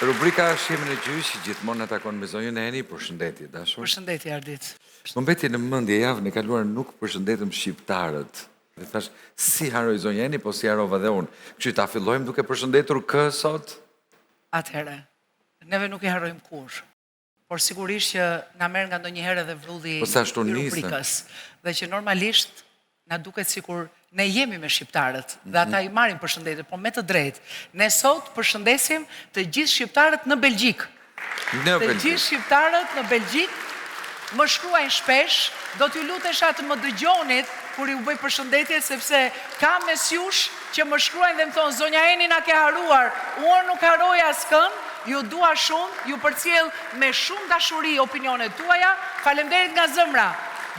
Rubrika Shihemi në gjyq, gjithmonë na takon me zonjën Eni, përshëndetje dashur. Përshëndetje Ardit. Më mbeti në mendje javën e kaluar nuk përshëndetëm shqiptarët. Dhe thash, si haroj zonjë Eni, po si harova dhe unë. Kështu ta fillojmë duke përshëndetur kë sot? Atëherë, neve nuk I harrojmë kurrë. Por sigurisht që na merr nga ndonjëherë edhe vrulli I rubrikës. Dhe që normalisht na duket sikur ne jemi me shqiptarët dhe ata I marrin përshëndetje, po me të drejtë. Ne sot përshëndesim të gjithë shqiptarët në Belgjik. Të gjithë shqiptarët në Belgjik më shkruajnë shpesh, do t'ju lutesha të më dëgjonit kur ju bëj përshëndetje, sepse ka mesjush që më shkruajnë dhe më thonë, zonja Eni na ke haruar, unë nuk haroj askën, ju dua shumë, ju përcjell me shumë dashuri opinionet tuaja, faleminderit nga zëmra,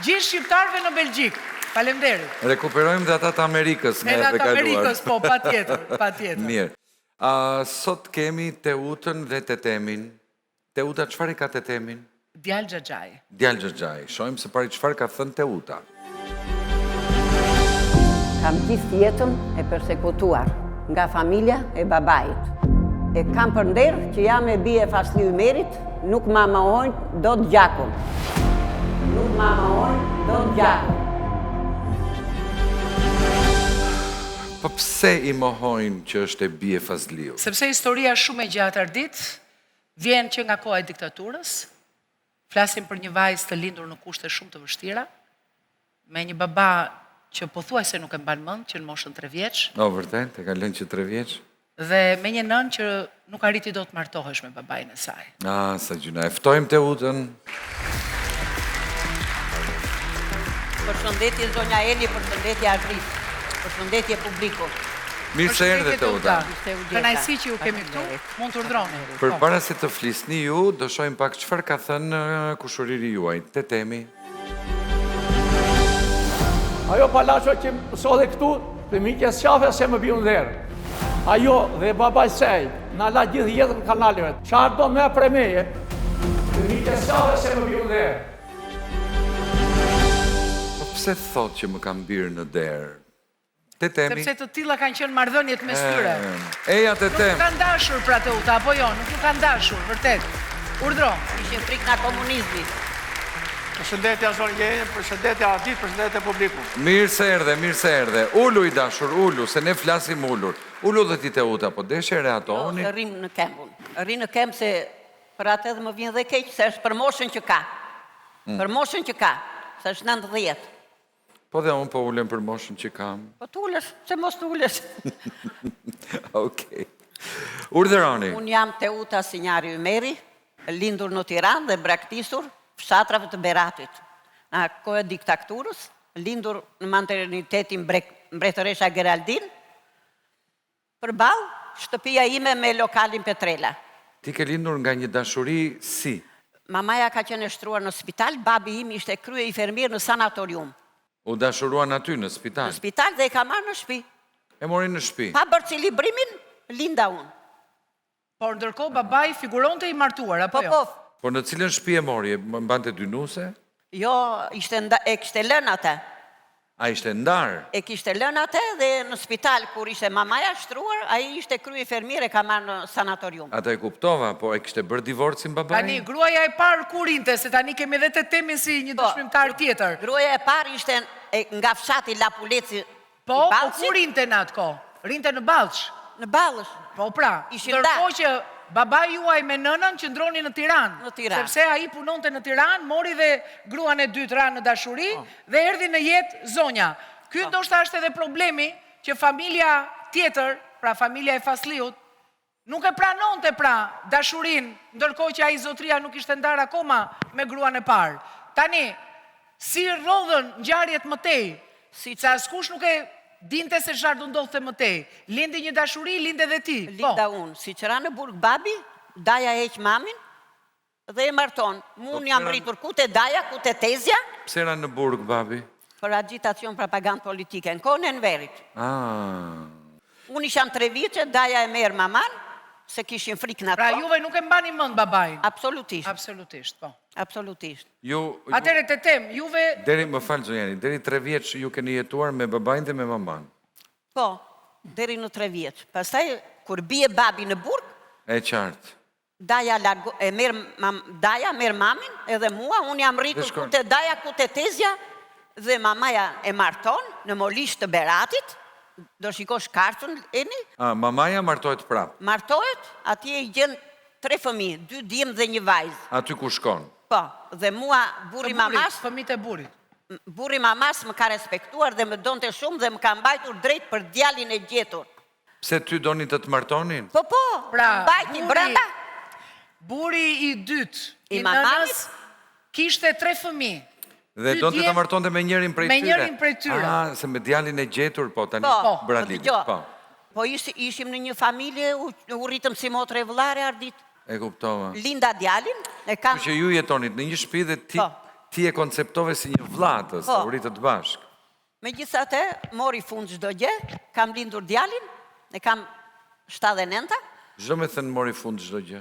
gjithë shqiptarëve në Belgjik. Faleminderit. Rekuperojmë dhe ata të Amerikës me edhe të Amerikës, po, patjetër. Mirë. Sot kemi Teutën dhe Tetemin. Teuta, çfarë I ka Tetemin? Djalë Xhaxhaj. Djalë Xhaxhaj. Shohim se pari çfarë ka thënë Teuta. Kam gjithë jetën e përsekutuar nga familja e babait. E kam për nder që jam e bie Fasliu Merit, nuk ma mohojnë dot gjakun. Nuk ma mohojnë dot gjakun. Po pse I mohojnë që është e bie Fasliu? Sepse historia shumë e gjatë Ardit, vjen që nga koha e diktaturës, flasim për një vajzë të lindur në kushte shumë të vështira, me një baba që pothuajse nuk e mban mend, që në moshën 3 vjeç. Vërtet, e ka lënë që 3 vjeç? Dhe me një nënë që nuk arriti dot të martohesh me babain e saj. Sa gjuna. E ftojmë Teutën. Përshëndetje zonja Eni, përshëndetje Ardit. Përshëndetje publiku. Mirë se erdhe Teuta. Kënaqësi që ju kemi këtu, mund të urdhroni. Përpara se të flisni ju, do shohim pak çfarë ka thënë kushëriri juaj. Tetemi. Ajo palaço që sodhe këtu, fëmijës qafe se më bjun dherë. Ajo dhe babaj sej, na la gjithë jetën kanaleve. Çfarë do me premeje? Fëmijës qafe se më bjun dherë. Po pse thot që më kam birë në derë? Tetemi. Sepse të tilla kanë qenë marrëdhëniet mes tyre. Eja Tetem. Nuk kanë dashur pra Teuta, apo jo, nuk kanë dashur, vërtet. Urdhro. Ishin frikë nga komunizmi. Përshëndetje zonja Eni, përshëndetje Ardit, përshëndetje publiku. Mirë se erdhe. Ulu I dashur, ulu, se ne flasim ullur. Ulu dhe ti Teuta, po deshe reatoni? Jo, rrim në kembun. Rrim në kemb se për atë edhe më vjen dhe keq, se është për moshën që ka. Për moshën që ka, se është 90. Po dhe unë po ulem për moshën që kam. Po t'ulesh, se mos t'ulesh. Okej. Urdhëroni. Unë jam Teuta Sinjari Ymeri, lindur në Tiranë dhe braktisur fshatrave të Beratit. Në kohë e diktaturës, lindur në maternitetin Mbretëresha Geraldin, përballë shtëpia ime me lokalin Petrela. Ti ke lindur nga një dashuri si? Mamaja ka qenë shtruar në spital, babi im ishte krye infermier në sanatorium. U dashuruan aty në spital? Në spital dhe e ka marrë në shtëpi. E mori në shtëpi? Pa bërë cilibrimin, linda unë. Por ndërkohë babai figuronte I martuar, apo jo? Po. Por në cilën shtëpi e mori? Mbante dynuse? Jo, e kishte lënë atë. A ishte ndarë? E kishte lënë atë dhe në spital, kur ishte mamaja shtruar, a I ishte krye infermier e ka marrë në sanatorium. Ata e kuptova, po e kishte bërë divorcin babaj? Tani, gruaja e parë kur rinte, se tani kemi edhe Tetemin si një dëshmimtar tjetër. Gruaja e parë ishte nga fshati Lapuleci Po, po kur rinte në atë kohë? Rinte në Ballsh? Në Ballsh. Po pra, ndërkohë që babai juaj me nënën qëndroni në Tiranë. Në Tiranë. Sepse ai punonte në Tiranë, mori dhe gruan e dytë ra në dashuri dhe erdhi në jetë zonja. Ky ndoshta është edhe problemi që familja tjetër, pra familja e Fasliut, nuk e pranonte pra dashurinë, ndërkohë që ai zotria nuk ishte ndarë akoma me gruan e parë. Tani, si rrodhën ngjarjet më tej, se askush nuk e dinte se çfarë do ndodhte më tej. Lindi një dashuri, lindi edhe ti. Linda unë, si qëra në burg babi, daja heq mamin dhe e marton. Unë jam rritur ku te daja, ku te tezja. Pse era në burg babi? Për agitacion propagandë politike, në kohën e Enverit. Unë isham 3 vjeçe, daja e merr maman, se kishin frikë në ato. Pra juve nuk e mbani mend babain? Absolutisht. Absolutisht, po. Absolutisht. Atëre Tetem, juve... Më falë zonjani, deri 3 vjeç ju keni jetuar me babain dhe me maman? Po, deri në 3 vjeç. Pastaj, kur bie babi në burg... E qartë. Daja merr mamin edhe mua, unë jam rritur ku te Daja, ku te Tezja, dhe mamaja e marton në Molisht të Beratit, do shikosh kartën, eni? Mamaja martohet prap. Martohet, atje i gjen 3 fëmijë, 2 djem dhe 1 vajzë. Aty ku shkon? Po, dhe mua burri mamas, fëmijët e burrit. Burri mamas më ka respektuar dhe më donte shumë dhe më ka mbajtur drejt për djalin e gjetur. Pse ty doni të të martonin? Po, mbajti brenda. Burri i dytë I mamamit kishte 3 fëmijë. Dhe do të martonte me njërin prej tyre? Me njërin prej tyre. Se me djalin e gjetur, po, tani, Bradlini. Po, ishim në një familje, u rritëm si motre e vëllare, Ardit. E kuptova. Linda djalin, e kam... Që ju jetonit në një shtëpi dhe ti e konceptove si një vllatës, u rritët bashk. Megjithatë, mori fund çdo gjë, kam lindur djalin, e kam 79-ta. Çdo me thënë mori fund çdo gjë.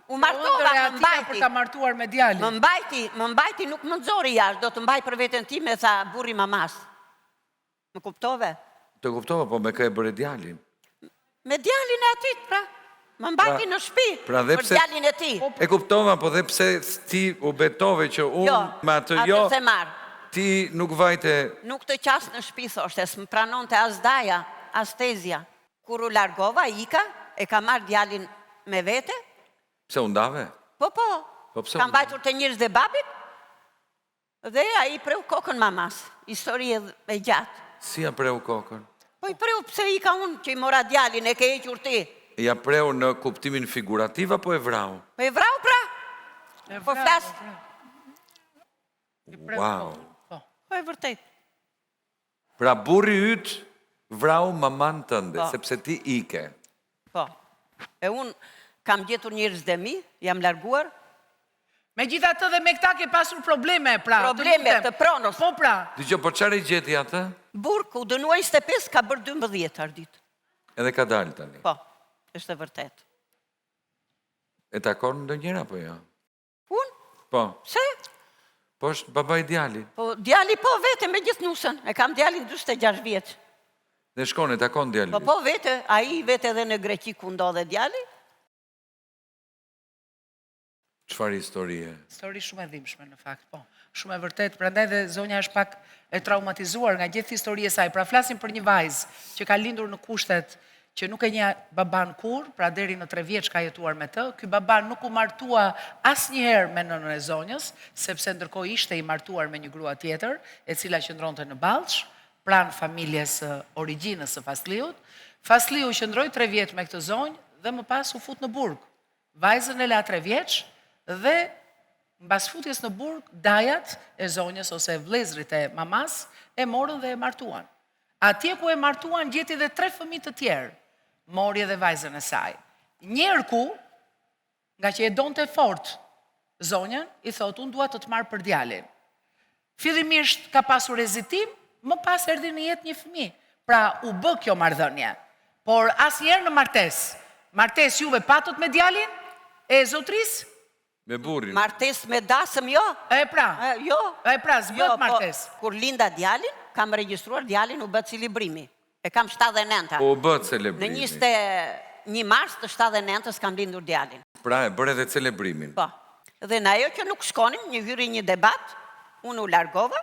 U martova, më mbajti. Për ta martuar me djalin. Më mbajti, nuk më nxori jashtë, do të mbaj për veten time, tha burri mamas. Më kuptove? Të kuptova, po me kë e bëre djalin? Me djalin e atit, pra. Më mbajti në shtëpi për djalin e tij. E kuptova, po dhe pse ti u betove që unë me atë ti nuk vajte... Nuk të qasë në shtëpi, thoshte, s'më pranonte as Daja, as Tezja. Kur u largova, ika, e ka marrë djalin me vete. Pse u ndave? Po. Kam bajtur të njerëz dhe babit, dhe a i preu kokën mamas. Histori e gjatë. Si a preu kokën? Po i preu pse i ka unë që i mora djalin, e ke hequr ti. Ja preu në kuptimin figurativ, apo e vrau? Po e vrau, pra. Po flas. Wow. Po e vërtet. Pra burri yt vrau maman tënde, sepse ti ike. Po. E unë kam gjetur njerëz dhe mi, jam larguar. Megjithatë dhe me këta ke pasur probleme, pra. Probleme të pronës. Po, pra. Dgjoj, po çfarë gjeti atë? Burr, ku dënuar 25, ka bërë 12 Ardit. Edhe ka dalë tani. Po, është e vërtet. E takon ndonjëra apo jo? Unë? Po. Se? Po është baba i djali. Po, djali po vete me gjithë nusën. E kam djalin 46 vjeç. Dhe shkon e takon djali. Po vete, a i vete edhe në Greqi ku ndodhe djali. Çfarë historie? Histori shumë e dhimbshme në fakt, po. Shumë e vërtet, prandaj dhe zonja është pak e traumatizuar nga gjithë historia e saj. Pra flasim për një vajzë që ka lindur në kushtet që nuk e njeh baban kurr, pra deri në 3 vjeç ka jetuar me të. Ky baba nuk u martua asnjëherë me nënën e zonjës, sepse ndërkohë ishte i martuar me një grua tjetër, e cila qëndronte në Ballç, pranë familjes së origjinës së Fasliut. Fasliu qëndroi 3 vjet me këtë zonjë dhe më pas u fut në burg. Vajzën e la 3 vjeç dhe mbas futjes në burg, dajat e zonjës ose vëllezrit e mamas e morën dhe e martuan. Atje ku e martuan gjeti dhe 3 fëmijë të tjerë. Mori edhe vajzën e saj. Njerku, nga që e donte fort zonjën, i thot, unë dua të të marr për djalin. Fillimisht ka pasur hezitim, më pas erdhi në jetë një fëmijë. Pra u bë kjo marrëdhënie. Por asnjëherë në martesë. Martesë juve patët me djalin e zotris? Me burrin. Martesë me dasëm jo. E pra. Jo. E pra, s'bët martesë. Kur linda djalin, kam regjistruar djalin, u bë celebrimi. E kam 79-ta. U bë celebrimi. Në 21 mars të 79-s kam lindur djalin. Pra e bërë edhe celebrimin. Po. Dhe në ajo që nuk shkonim, një hyri një debat, unë u largova,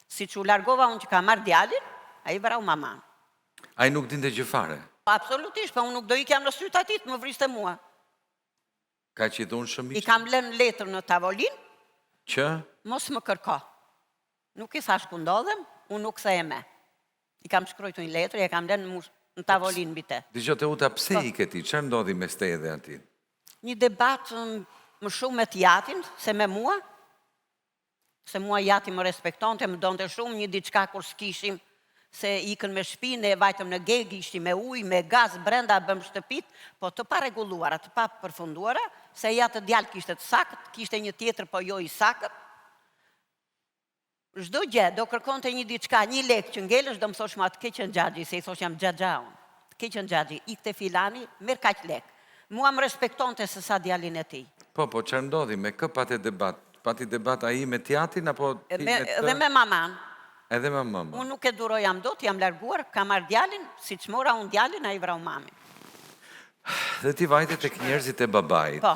si që u largova unë që ka marrë djalin, a i vrau maman. A i nuk dinte gjë fare? Absolutisht, pa unë nuk do i kam në sytë atit, më vriste mua. Ka që i dhunë shëmiqë? I kam lënë letër në tavolin, që? Mos më kërko. Nuk i thash ku ndodhem, unë nuk the e me. I kam shkrujtu një letër, e kam lënë në tavolin bite. Dgjoj te uta, pse i këti? Çfarë ndodhi mes teje dhe atij? Një debat më shumë me t'jatin, se me mua. Se mua jati më respektonte, më donte shumë, një diçka kur s'kishim, se ikën me shtëpinë, e vajtëm në gegë, ishti me ujë, me gaz, brenda bëm shtëpit, po të pa reguluara, të pa përfunduara, se ja të djalë kishte të sakët, kishte një tjetër, po jo i sakët. Çdo gjë, do kërkonte një diçka, një lek që ngelësh, do më thosh ma të keqen xhaxhi, se i thosh jam xhaxha unë. Të keqen xhaxhi, ikte filani, merr kaq lek. Mua më respektonte se sa djalin e tij. Po, çfarë ndodhi? Me kë pati debat? Pati debat ai me t'jatin apo ti me të? Edhe me maman. Edhe me maman. Unë nuk e duroj jam dot, jam larguar, kam marrë djalin, siç mora unë djalin, ai vrau mamin. Dhe ti vajte tek njerëzit e babait. Po.